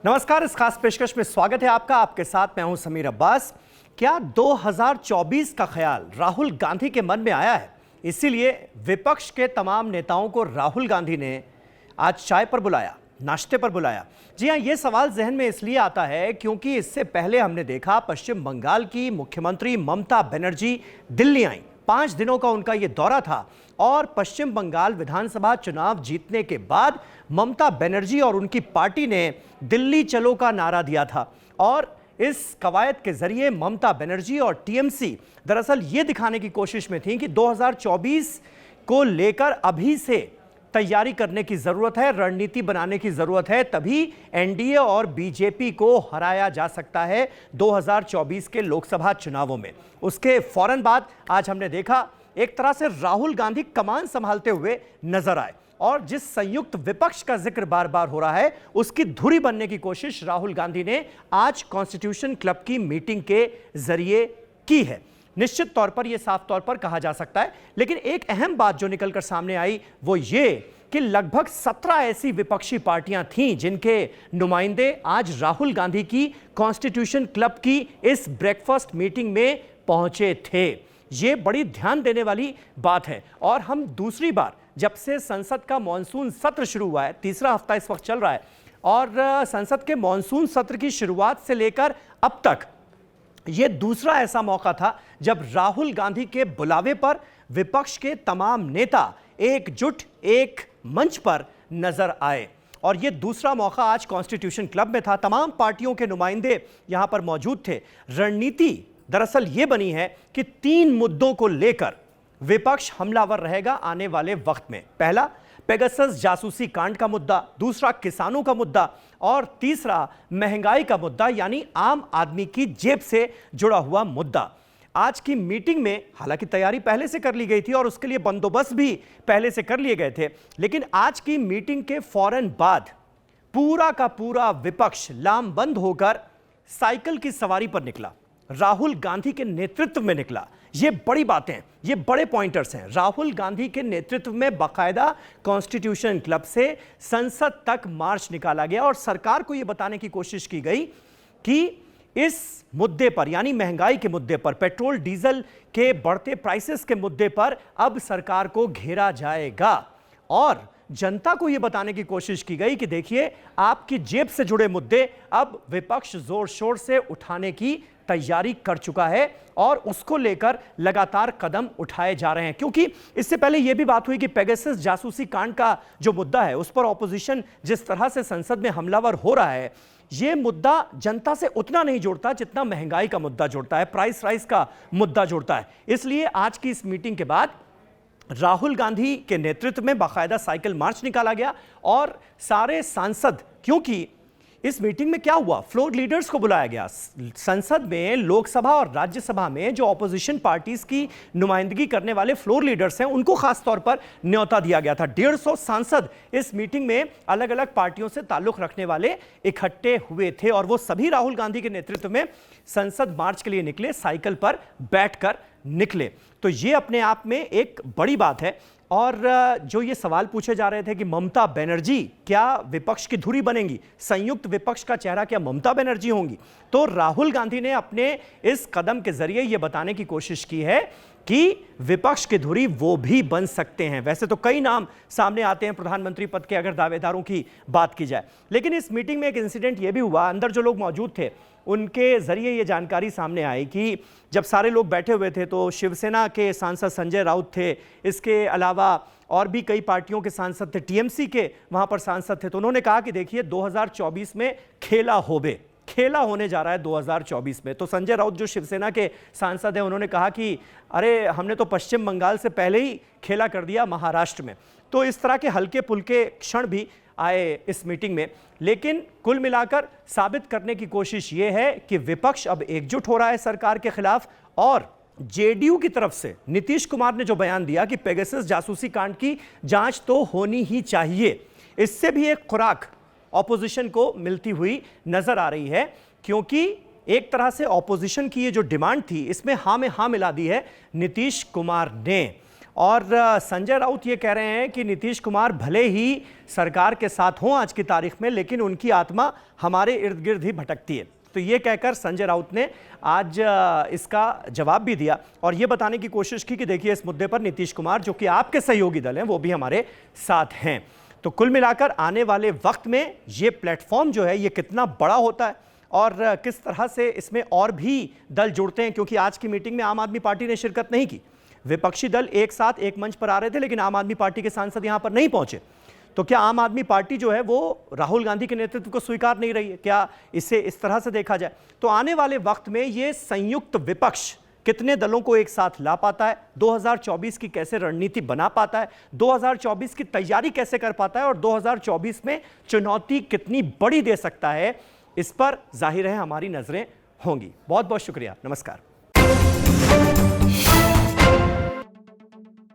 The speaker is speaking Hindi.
नमस्कार, इस खास पेशकश में स्वागत है आपका। आपके साथ मैं हूं समीर अब्बास। क्या 2024 का ख्याल राहुल गांधी के मन में आया है? इसीलिए विपक्ष के तमाम नेताओं को राहुल गांधी ने आज चाय पर बुलाया, नाश्ते पर बुलाया। जी हां, यह सवाल जहन में इसलिए आता है क्योंकि इससे पहले हमने देखा पश्चिम बंगाल की मुख्यमंत्री ममता बनर्जी दिल्ली आई। 5 दिनों का उनका यह दौरा था और पश्चिम बंगाल विधानसभा चुनाव जीतने के बाद ममता बनर्जी और उनकी पार्टी ने दिल्ली चलो का नारा दिया था। और इस कवायद के जरिए ममता बनर्जी और टीएमसी दरअसल ये दिखाने की कोशिश में थी कि 2024 को लेकर अभी से तैयारी करने की जरूरत है, रणनीति बनाने की जरूरत है, तभी एनडीए और बीजेपी को हराया जा सकता है 2024 के लोकसभा चुनावों में। उसके फौरन बाद आज हमने देखा एक तरह से राहुल गांधी कमान संभालते हुए नजर आए और जिस संयुक्त विपक्ष का जिक्र बार बार हो रहा है उसकी धुरी बनने की कोशिश राहुल गांधी ने आज कॉन्स्टिट्यूशन क्लब की मीटिंग के जरिए की है। निश्चित तौर पर यह साफ तौर पर कहा जा सकता है। लेकिन एक अहम बात जो निकलकर सामने आई वो ये कि लगभग 17 ऐसी विपक्षी पार्टियां थीं जिनके नुमाइंदे आज राहुल गांधी की कॉन्स्टिट्यूशन क्लब की इस ब्रेकफास्ट मीटिंग में पहुंचे थे। ये बड़ी ध्यान देने वाली बात है। और हम दूसरी बार जब से संसद का मॉनसून सत्र शुरू हुआ है, तीसरा हफ्ता इस वक्त चल रहा है, और संसद के मॉनसून सत्र की शुरुआत से लेकर अब तक यह दूसरा ऐसा मौका था जब राहुल गांधी के बुलावे पर विपक्ष के तमाम नेता एकजुट एक मंच पर नजर आए। और यह दूसरा मौका आज कॉन्स्टिट्यूशन क्लब में था। तमाम पार्टियों के नुमाइंदे यहां पर मौजूद थे। रणनीति दरअसल यह बनी है कि 3 मुद्दों को लेकर विपक्ष हमलावर रहेगा आने वाले वक्त में। पहला, पेगासस जासूसी कांड का मुद्दा, दूसरा किसानों का मुद्दा और तीसरा महंगाई का मुद्दा, यानी आम आदमी की जेब से जुड़ा हुआ मुद्दा। आज की मीटिंग में हालांकि तैयारी पहले से कर ली गई थी और उसके लिए बंदोबस्त भी पहले से कर लिए गए थे, लेकिन आज की मीटिंग के फौरन बाद पूरा का पूरा विपक्ष लामबंद होकर साइकिल की सवारी पर निकला, राहुल गांधी के नेतृत्व में निकला। ये बड़ी बातें हैं, ये बड़े पॉइंटर्स हैं। राहुल गांधी के नेतृत्व में बाकायदा कॉन्स्टिट्यूशन क्लब से संसद तक मार्च निकाला गया और सरकार को यह बताने की कोशिश की गई कि इस मुद्दे पर, यानी महंगाई के मुद्दे पर, पेट्रोल डीजल के बढ़ते प्राइसेस के मुद्दे पर अब सरकार को घेरा जाएगा। और जनता को यह बताने की कोशिश की गई कि देखिए, आपकी जेब से जुड़े मुद्दे अब विपक्ष जोर शोर से उठाने की तैयारी कर चुका है और उसको लेकर लगातार कदम उठाए जा रहे हैं। क्योंकि इससे पहले यह भी बात हुई कि पेगासस जासूसी कांड का जो मुद्दा है उस पर ऑपोजिशन जिस तरह से संसद में हमलावर हो रहा है, यह मुद्दा जनता से उतना नहीं जुड़ता जितना महंगाई का मुद्दा जुड़ता है, प्राइस राइज का मुद्दा जुड़ता है। इसलिए आज की इस मीटिंग के बाद राहुल गांधी के नेतृत्व में बाकायदा साइकिल मार्च निकाला गया और सारे सांसद, क्योंकि इस मीटिंग में क्या हुआ, फ्लोर लीडर्स को बुलाया गया। संसद में, लोकसभा और राज्यसभा में जो ऑपोजिशन पार्टीज की नुमाइंदगी करने वाले फ्लोर लीडर्स हैं उनको खास तौर पर न्योता दिया गया था। 150 सांसद इस मीटिंग में अलग अलग पार्टियों से ताल्लुक रखने वाले इकट्ठे हुए थे और वो सभी राहुल गांधी के नेतृत्व में संसद मार्च के लिए निकले, साइकिल पर बैठकर निकले। तो ये अपने आप में एक बड़ी बात है। और जो ये सवाल पूछे जा रहे थे कि ममता बनर्जी क्या विपक्ष की धुरी बनेंगी, संयुक्त विपक्ष का चेहरा क्या ममता बनर्जी होंगी, तो राहुल गांधी ने अपने इस कदम के जरिए यह बताने की कोशिश की है कि विपक्ष की धुरी वो भी बन सकते हैं। वैसे तो कई नाम सामने आते हैं प्रधानमंत्री पद के अगर दावेदारों की बात की जाए, लेकिन इस मीटिंग में एक इंसिडेंट यह भी हुआ, अंदर जो लोग मौजूद थे उनके जरिए यह जानकारी सामने आई कि जब सारे लोग बैठे हुए थे तो शिवसेना के सांसद संजय राउत थे, इसके अलावा और भी कई पार्टियों के सांसद थे, टीएमसी के वहां पर सांसद थे। तो उन्होंने कहा कि देखिए 2024 में खेला होने जा रहा है 2024 में। तो संजय राउत जो शिवसेना के सांसद हैं उन्होंने कहा कि अरे हमने तो पश्चिम बंगाल से पहले ही खेला कर दिया महाराष्ट्र में। तो इस तरह के हल्के पुल्के क्षण भी आए इस मीटिंग में, लेकिन कुल मिलाकर साबित करने की कोशिश यह है कि विपक्ष अब एकजुट हो रहा है सरकार के खिलाफ। और जेडीयू की तरफ से नीतीश कुमार ने जो बयान दिया कि पेगासस जासूसी कांड की जांच तो होनी ही चाहिए, इससे भी एक खुराक ऑपोजिशन को मिलती हुई नजर आ रही है। क्योंकि एक तरह से ऑपोजिशन की ये जो डिमांड थी इसमें हां में हां मिला दी है नीतीश कुमार ने। और संजय राउत ये कह रहे हैं कि नीतीश कुमार भले ही सरकार के साथ हों आज की तारीख में, लेकिन उनकी आत्मा हमारे इर्द गिर्द ही भटकती है। तो ये कहकर संजय राउत ने आज इसका जवाब भी दिया और ये बताने की कोशिश की कि देखिए इस मुद्दे पर नीतीश कुमार, जो कि आपके सहयोगी दल हैं, वो भी हमारे साथ हैं। तो कुल मिलाकर आने वाले वक्त में ये प्लेटफॉर्म जो है ये कितना बड़ा होता है और किस तरह से इसमें और भी दल जुड़ते हैं, क्योंकि आज की मीटिंग में आम आदमी पार्टी ने शिरकत नहीं की। विपक्षी दल एक साथ एक मंच पर आ रहे थे, लेकिन आम आदमी पार्टी के सांसद यहां पर नहीं पहुंचे। तो क्या आम आदमी पार्टी जो है वो राहुल गांधी के नेतृत्व को स्वीकार नहीं रही है? क्या इसे इस तरह से देखा जाए? तो आने वाले वक्त में ये संयुक्त विपक्ष कितने दलों को एक साथ ला पाता है, 2024 की कैसे रणनीति बना पाता है, 2024 की तैयारी कैसे कर पाता है और 2024 में चुनौती कितनी बड़ी दे सकता है, इस पर जाहिर है हमारी नजरें होंगी। बहुत बहुत शुक्रिया, नमस्कार।